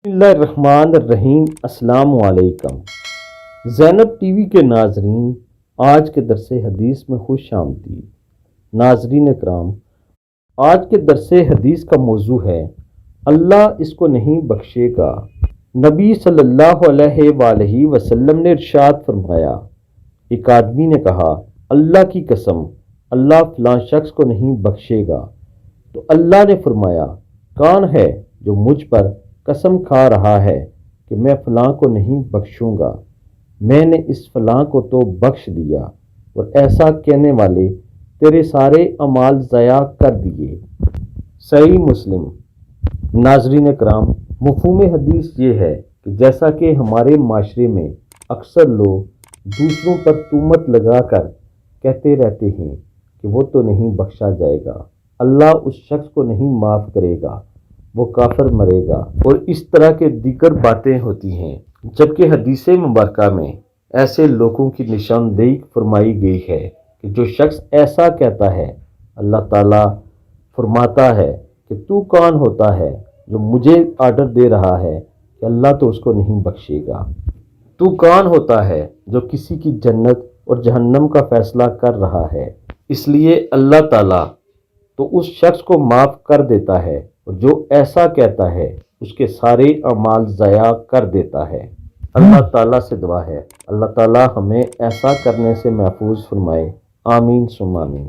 बिस्मिल्लाहिर्रहमानिर्रहीम। अस्सलाम वालेकुम। ज़ैनब टीवी के नाजरीन, आज के दरस हदीस में खुश आमदीद। नाजरीन कराम, आज के दरस हदीस का मौजू है अल्लाह इसको नहीं बख्शेगा। नबी सल्लल्लाहु अलैहि वसल्लम ने इरशाद फरमाया, एक आदमी ने कहा, अल्लाह की कसम, अल्लाह फलां शख्स को नहीं बख्शेगा। तो अल्लाह ने फरमाया, कौन है जो मुझ पर कसम खा रहा है कि मैं फलां को नहीं बख्शूंगा। मैंने इस फलां को तो बख्श दिया और ऐसा कहने वाले तेरे सारे अमाल ज़या कर दिए। सही मुस्लिम। नाजरीन कराम, मफ़हूम हदीस ये है कि जैसा कि हमारे माशरे में अक्सर लोग दूसरों पर तुहमत लगाकर कहते रहते हैं कि वो तो नहीं बख्शा जाएगा, अल्लाह उस शख्स को नहीं माफ़ करेगा, वो काफिर मरेगा, और इस तरह के दीगर बातें होती हैं, जबकि हदीस मुबारका में ऐसे लोगों की निशानदेही फरमाई गई है कि जो शख्स ऐसा कहता है, अल्लाह ताला फरमाता है कि तू कौन होता है जो मुझे आर्डर दे रहा है कि अल्लाह तो उसको नहीं बख्शेगा। तू कौन होता है जो किसी की जन्नत और जहन्नम का फैसला कर रहा है। इसलिए अल्लाह ताला तो उस शख्स को माफ़ कर देता है और जो ऐसा कहता है उसके सारे अमाल ज़या कर देता है। अल्लाह ताला से दुआ है, अल्लाह ताला हमें ऐसा करने से महफूज फरमाए। आमीन सुम्मा आमीन।